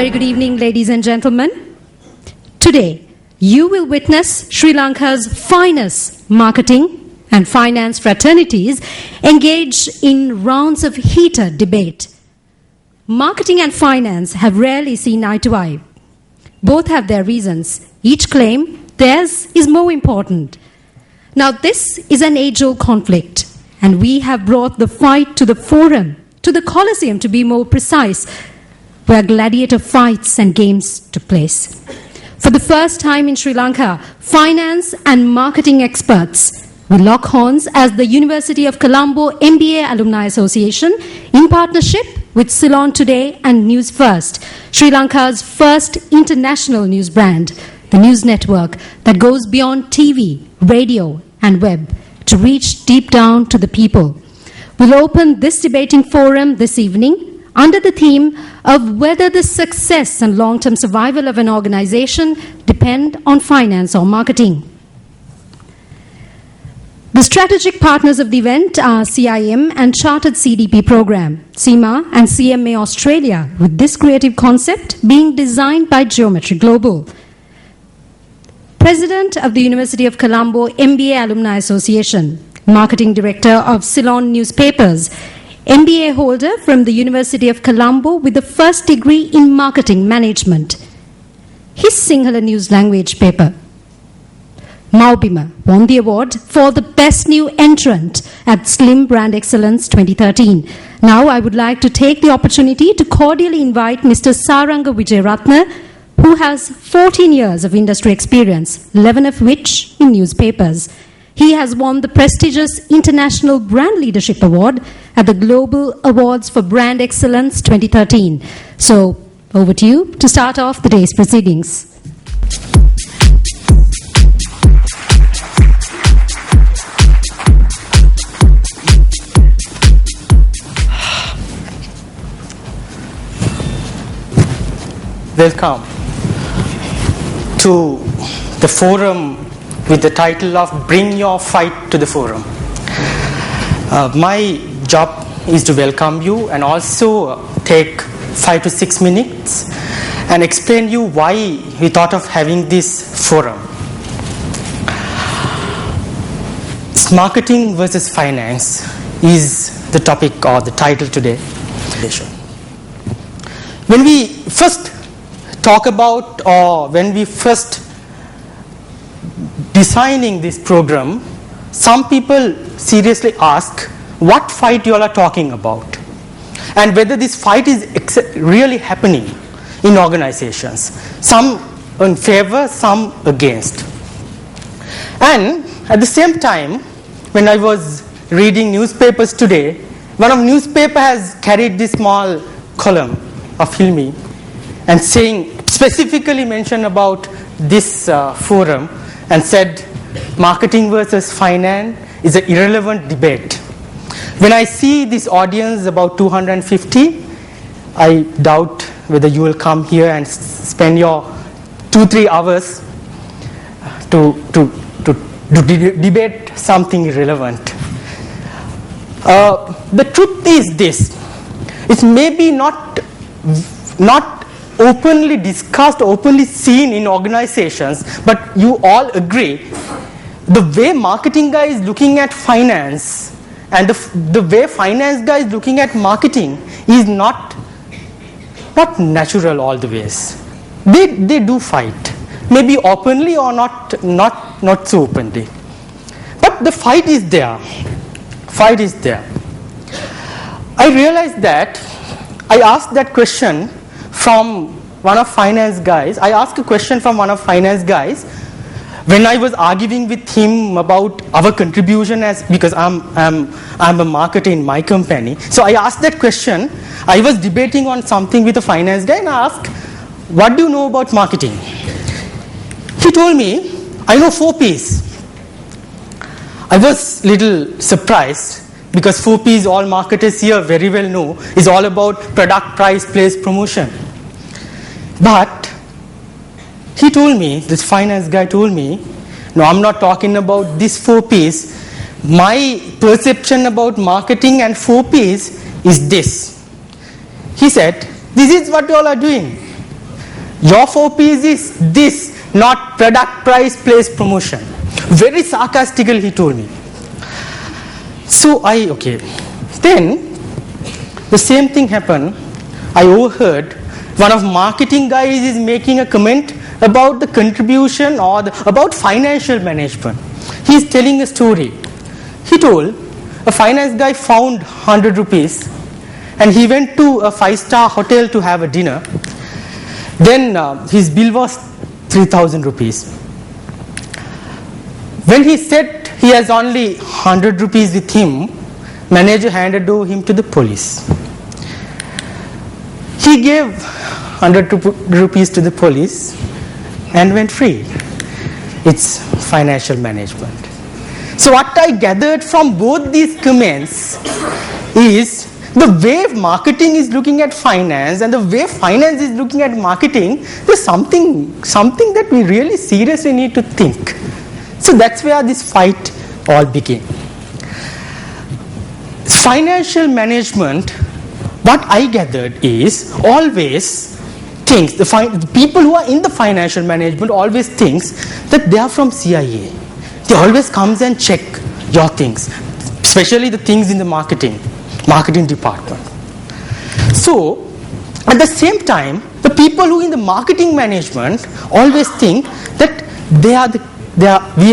very good evening, ladies and gentlemen. Today, you will witness Sri Lanka's finest marketing and finance fraternities engage in rounds of heated debate. Marketing and finance have rarely seen eye to eye. Both have their reasons. Each claim theirs is more important. Now, this is an age-old conflict, and we have brought the fight to the forum, to the Colosseum to be more precise, where gladiator fights and games took place. For the first time in Sri Lanka, finance and marketing experts will lock horns as the University of Colombo MBA Alumni Association, in partnership with Ceylon Today and Newsfirst, Sri Lanka's first international news brand, the news network that goes beyond TV, radio and web to reach deep down to the people. We'll open this debating forum this evening under the theme of whether the success and long-term survival of an organization depend on finance or marketing. The strategic partners of the event are CIM and Chartered CDP Program, CIMA and CMA Australia, with this creative concept being designed by Geometry Global. President of the University of Colombo MBA Alumni Association, Marketing Director of Ceylon Newspapers, MBA holder from the University of Colombo with the first degree in Marketing Management. His Sinhala News Language paper, Maubima, won the award for the Best New Entrant at Slim Brand Excellence 2013. Now I would like to take the opportunity to cordially invite Mr. Saranga Wijeratna, who has 14 years of industry experience, 11 of which in newspapers. He has won the prestigious International Brand Leadership Award at the Global Awards for Brand Excellence 2013. So, over to you to start off the day's proceedings. Welcome to the forum with the title of Bring Your Fight to the Forum. My job is to welcome you and also take 5 to 6 minutes and explain you why we thought of having this forum. Marketing versus finance is the topic or the title today. When we first talk about, or when we first designing this program, some people seriously ask what fight you all are talking about and whether this fight is really happening in organizations. Some in favor, some against. And at the same time, when I was reading newspapers today, one of newspaper has carried this small column of Hilmi and saying, specifically mentioned about this forum and said marketing versus finance is an irrelevant debate. When I see this audience about 250, I doubt whether you will come here and spend your 2-3 hours to debate something irrelevant. The truth is this: it's maybe not openly discussed, openly seen in organizations, but you all agree the way marketing guy is looking at finance and the way finance guy is looking at marketing is not natural all the ways. They do fight, maybe openly or not so openly, but the fight is there. I realized that I asked that question from one of finance guys. I asked a question from one of finance guys when I was arguing with him about our contribution because I'm a marketer in my company. So I asked that question. I was debating on something with a finance guy and I asked, what do you know about marketing? He told me, I know 4 P's. I was a little surprised because 4 P's all marketers here very well know is all about product, price, place, promotion. But he told me, this finance guy told me, no, I'm not talking about these 4 P's. My perception about marketing and 4 P's is this. He said, this is what you all are doing. Your 4 P's is this, not product, price, place, promotion. Very sarcastically he told me. So okay. Then the same thing happened. I overheard one of marketing guys is making a comment about the contribution or about financial management. He is telling a story. He told a finance guy found 100 rupees and he went to a 5-star hotel to have a dinner. Then his bill was 3,000 rupees. When he said he has only 100 rupees with him, manager handed over him to the police. He gave 100 rupees to the police and went free. It's financial management. So what I gathered from both these comments is the way marketing is looking at finance and the way finance is looking at marketing, there's something that we really seriously need to think. So that's where this fight all began. Financial management, what I gathered is always thinks, the people who are in the financial management always thinks that they are from CIA. They always comes and check your things, especially the things in the marketing department. So, at the same time, the people who in the marketing management always think that we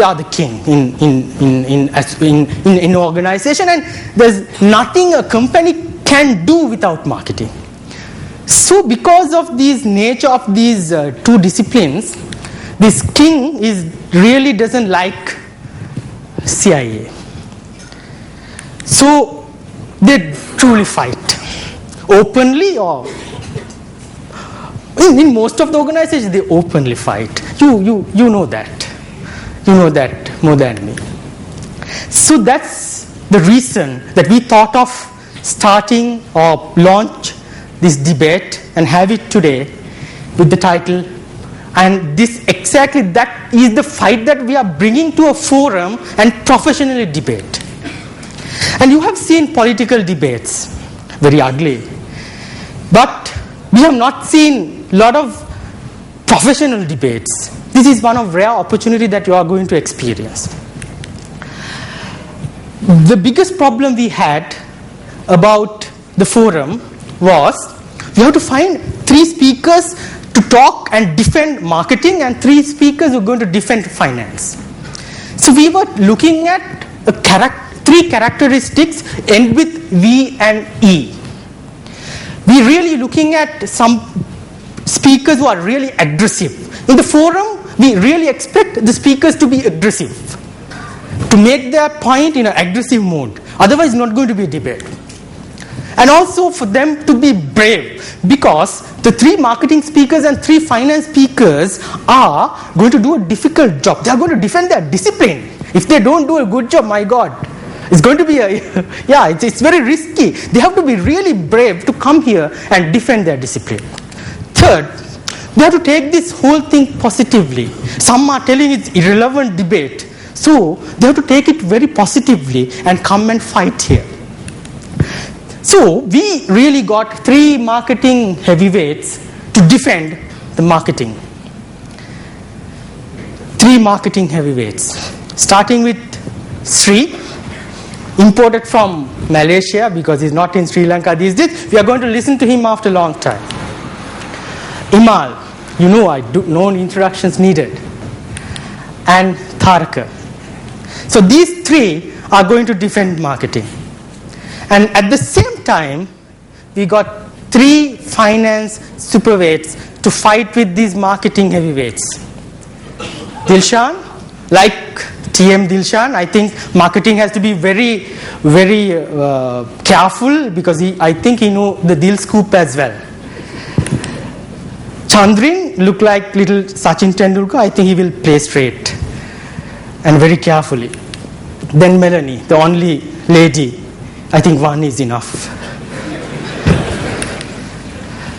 are the king in organization, and there's nothing a company can do without marketing. So, because of this nature of these two disciplines, this king really doesn't like CIA. So they truly fight openly, or in most of the organizations they openly fight. You know that. You know that more than me. So that's the reason that we thought of starting or launch this debate and have it today with the title. And that is the fight that we are bringing to a forum and professionally debate. And you have seen political debates, very ugly. But we have not seen a lot of professional debates. This is one of rare opportunities that you are going to experience. The biggest problem we had about the forum was we have to find 3 speakers to talk and defend marketing and 3 speakers who are going to defend finance. So we were looking at 3 characteristics end with V and E. We really looking at some speakers who are really aggressive. In the forum, we really expect the speakers to be aggressive, to make their point in an aggressive mode. Otherwise, it's not going to be a debate. And also for them to be brave, because the 3 marketing speakers and 3 finance speakers are going to do a difficult job. They are going to defend their discipline. If they don't do a good job, my God, it's going to be it's very risky. They have to be really brave to come here and defend their discipline. Third, we have to take this whole thing positively. Some are telling it's irrelevant debate. So they have to take it very positively and come and fight here. So we really got 3 marketing heavyweights to defend the marketing. 3 marketing heavyweights. Starting with Sri, imported from Malaysia because he's not in Sri Lanka these days. We are going to listen to him after a long time. Imal, no introductions needed. And Tharaka. So these 3 are going to defend marketing. And at the same time, we got 3 finance superweights to fight with these marketing heavyweights. Dilshan, like TM Dilshan, I think marketing has to be very, very careful because I think he knows the deal scoop as well. Chandrin look like little Sachin Tendulkar. I think he will play straight and very carefully. Then Melanie, the only lady. I think 1 is enough.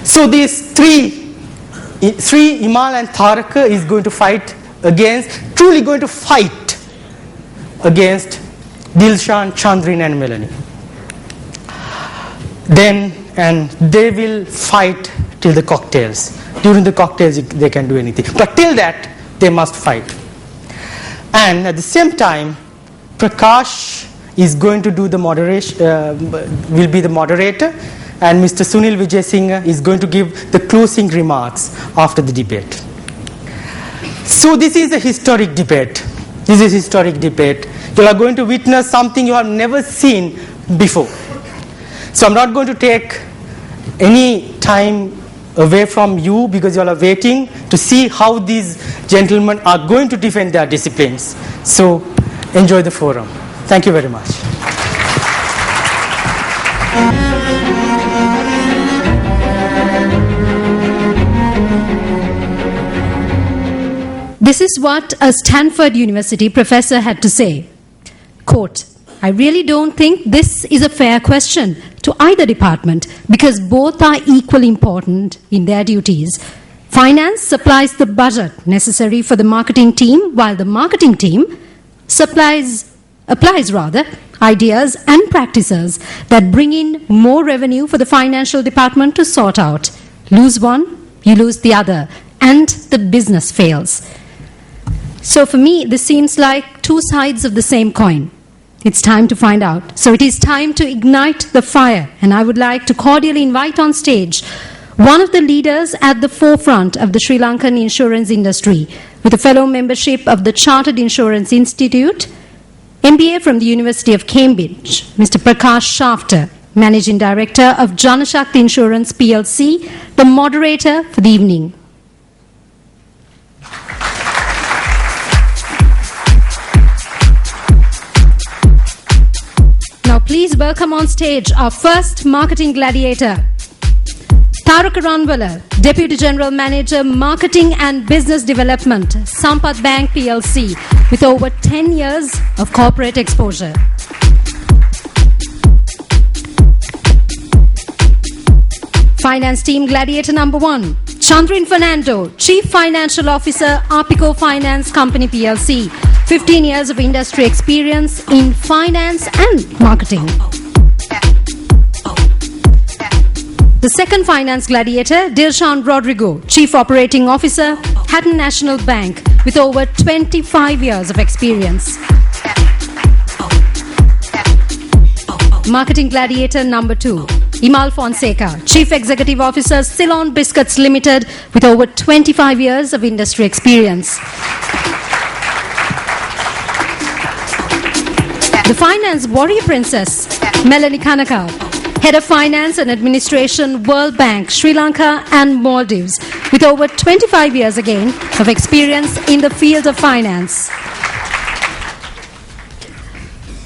So these 3, Imal and Tharaka is going to fight truly going to fight against Dilshan, Chandrin and Melanie. And they will fight till the cocktails. During the cocktails, they can do anything. But till that, they must fight. And at the same time, Prakash is going to do the moderation, will be the moderator, and Mr. Sunil Vijay Singh is going to give the closing remarks after the debate. So this is a historic debate. This is a historic debate. You are going to witness something you have never seen before. So I'm not going to take any time away from you because you all are waiting to see how these gentlemen are going to defend their disciplines. So enjoy the forum. Thank you very much. This is what a Stanford University professor had to say. Quote, I really don't think this is a fair question to either department because both are equally important in their duties. Finance supplies the budget necessary for the marketing team, while the marketing team applies ideas and practices that bring in more revenue for the financial department to sort out. Lose one, you lose the other, and the business fails. So for me, this seems like two sides of the same coin. It's time to find out. So it is time to ignite the fire. And I would like to cordially invite on stage one of the leaders at the forefront of the Sri Lankan insurance industry with a fellow membership of the Chartered Insurance Institute, MBA from the University of Cambridge, Mr. Prakash Shafter, Managing Director of Janashakti Insurance PLC, the moderator for the evening. Now please welcome on stage our first marketing gladiator, Taraka Ranwala, Deputy General Manager, Marketing and Business Development, Sampath Bank PLC, with over 10 years of corporate exposure. Finance Team Gladiator number 1, Chandrin Fernando, Chief Financial Officer, Apico Finance Company PLC, 15 years of industry experience in finance and marketing. The second finance gladiator, Dilshan Rodrigo, Chief Operating Officer, Hatton National Bank, with over 25 years of experience. Marketing gladiator number 2, Imal Fonseca, Chief Executive Officer, Ceylon Biscuits Limited, with over 25 years of industry experience. The finance warrior princess, Melanie Kanaka, Head of Finance and Administration, World Bank, Sri Lanka and Maldives, with over 25 years again of experience in the field of finance.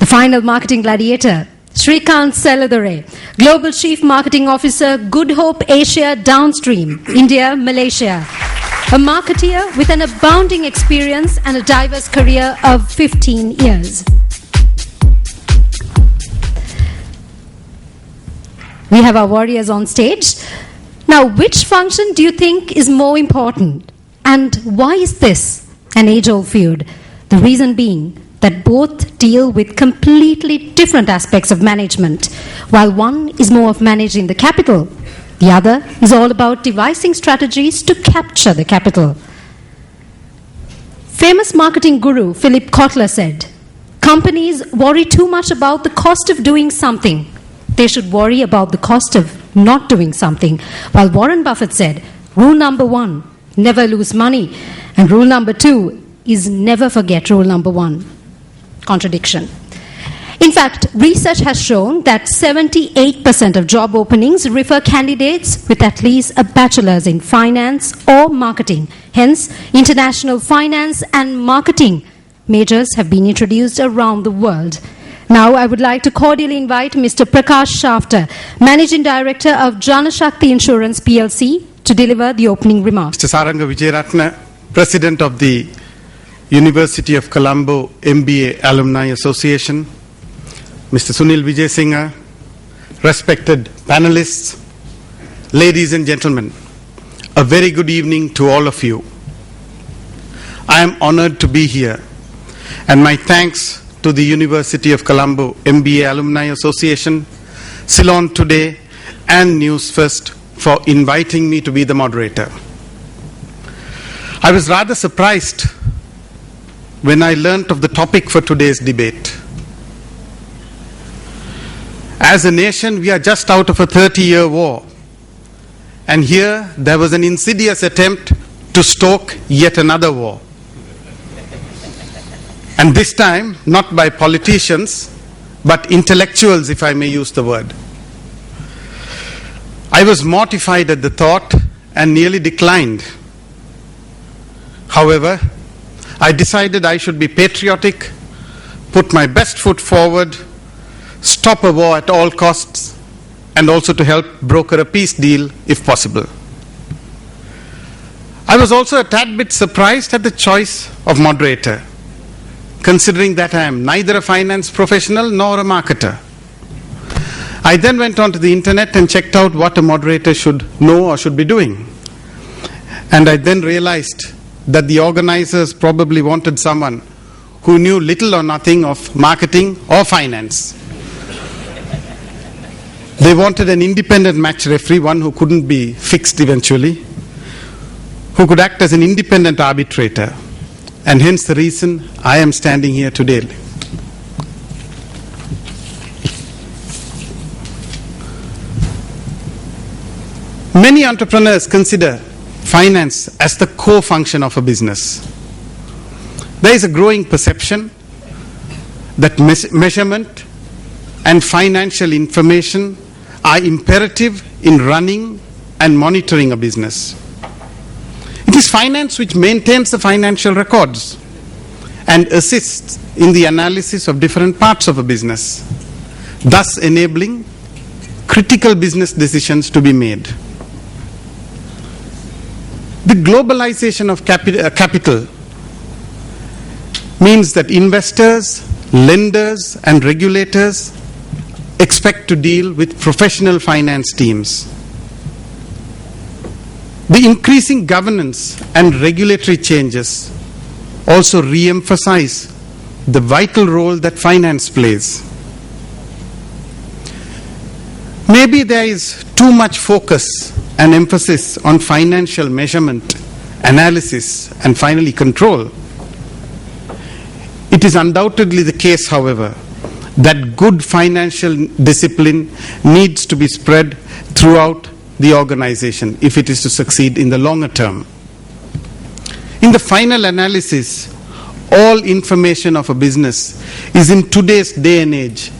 The final marketing gladiator, Srikant Seladure, Global Chief Marketing Officer, Good Hope Asia Downstream, India, Malaysia. A marketeer with an abounding experience and a diverse career of 15 years. We have our warriors on stage. Now, which function do you think is more important? And why is this an age-old feud? The reason being that both deal with completely different aspects of management. While one is more of managing the capital, the other is all about devising strategies to capture the capital. Famous marketing guru Philip Kotler said, companies worry too much about the cost of doing something. They should worry about the cost of not doing something. While Warren Buffett said, rule number 1, never lose money. And rule number 2 is never forget rule number 1. Contradiction. In fact, research has shown that 78% of job openings refer candidates with at least a bachelor's in finance or marketing. Hence, international finance and marketing majors have been introduced around the world. Now, I would like to cordially invite Mr. Prakash Shafter, Managing Director of Janashakti Insurance PLC, to deliver the opening remarks. Mr. Saranga Vijayaratna, President of the University of Colombo MBA Alumni Association, Mr. Sunil Vijay Singh, respected panelists, ladies and gentlemen, a very good evening to all of you. I am honored to be here, and my thanks to the University of Colombo MBA Alumni Association, Ceylon Today, and Newsfirst for inviting me to be the moderator. I was rather surprised when I learnt of the topic for today's debate. As a nation, we are just out of a 30-year war. And here, there was an insidious attempt to stoke yet another war. And this time, not by politicians, but intellectuals, if I may use the word. I was mortified at the thought and nearly declined. However, I decided I should be patriotic, put my best foot forward, stop a war at all costs, and also to help broker a peace deal if possible. I was also a tad bit surprised at the choice of moderator, considering that I am neither a finance professional nor a marketer. I then went onto the internet and checked out what a moderator should know or should be doing. And I then realized that the organizers probably wanted someone who knew little or nothing of marketing or finance. They wanted an independent match referee, one who couldn't be fixed eventually, who could act as an independent arbitrator. And hence the reason I am standing here today. Many entrepreneurs consider finance as the core function of a business. There is a growing perception that measurement and financial information are imperative in running and monitoring a business. It is finance which maintains the financial records and assists in the analysis of different parts of a business, thus enabling critical business decisions to be made. The globalization of capital means that investors, lenders, and regulators expect to deal with professional finance teams. The increasing governance and regulatory changes also re-emphasize the vital role that finance plays. Maybe there is too much focus and emphasis on financial measurement, analysis, and finally control. It is undoubtedly the case, however, that good financial discipline needs to be spread throughout the organization if it is to succeed in the longer term. In the final analysis, all information of a business is in today's day and age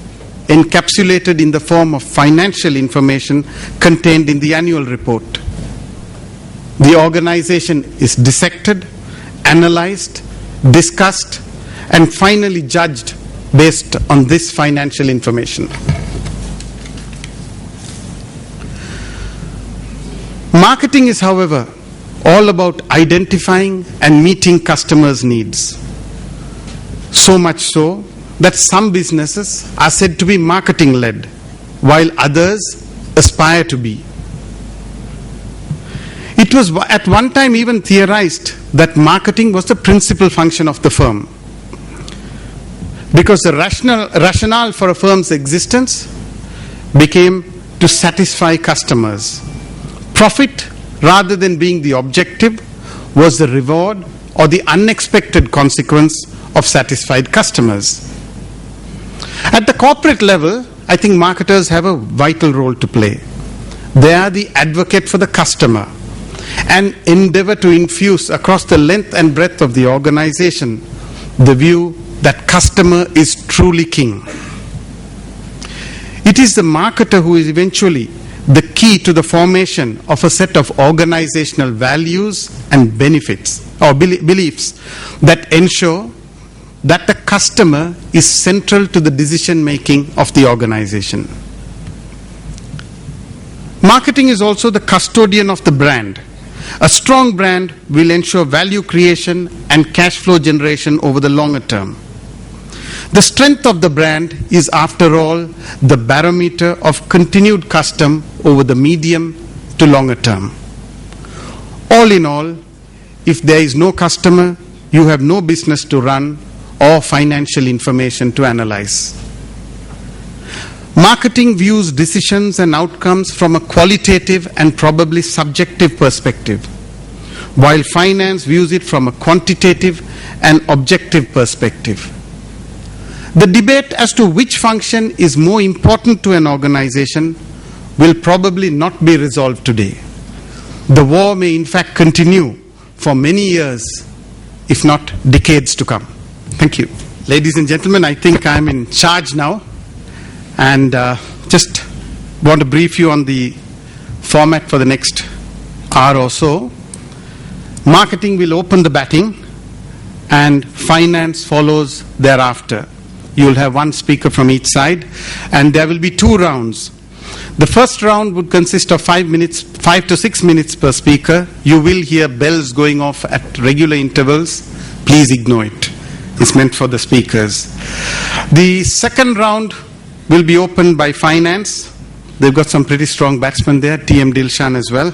encapsulated in the form of financial information contained in the annual report. The organization is dissected, analyzed, discussed, and finally judged based on this financial information. Marketing is, however, all about identifying and meeting customers' needs. So much so that some businesses are said to be marketing-led, while others aspire to be. It was at one time even theorized that marketing was the principal function of the firm, because the rationale for a firm's existence became to satisfy customers. Profit, rather than being the objective, was the reward or the unexpected consequence of satisfied customers. At the corporate level, I think marketers have a vital role to play. They are the advocate for the customer and endeavor to infuse across the length and breadth of the organization the view that customer is truly king. It is the marketer who is eventually the key to the formation of a set of organizational values and benefits or beliefs that ensure that the customer is central to the decision making of the organization. Marketing is also the custodian of the brand. A strong brand will ensure value creation and cash flow generation over the longer term. The strength of the brand is, after all, the barometer of continued custom over the medium to longer term. All in all, if there is no customer, you have no business to run or financial information to analyze. Marketing views decisions and outcomes from a qualitative and probably subjective perspective, while finance views it from a quantitative and objective perspective. The debate as to which function is more important to an organization will probably not be resolved today. The war may in fact continue for many years, if not decades to come. Thank you. Ladies and gentlemen, I think I'm in charge now, and just want to brief you on the format for the next hour or so. Marketing will open the batting, and finance follows thereafter. You will have one speaker from each side, and there will be 2 rounds. The first round would consist of 5 to 6 minutes per speaker. You will hear bells going off at regular intervals. Please ignore it. It's meant for the speakers. The second round will be opened by finance. They've got some pretty strong batsmen there, TM Dilshan as well.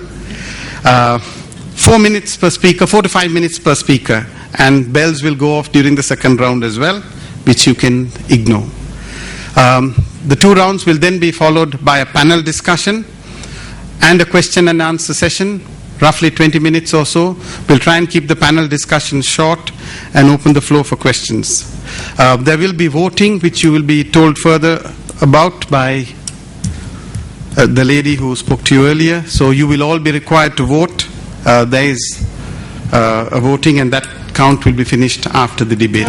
4 minutes per speaker, 4 to 5 minutes per speaker. And bells will go off during the second round as well, which you can ignore. The 2 rounds will then be followed by a panel discussion and a question and answer session, roughly 20 minutes or so. We'll try and keep the panel discussion short and open the floor for questions. There will be voting, which you will be told further about by the lady who spoke to you earlier. So you will all be required to vote. There is a voting, and that count will be finished after the debate.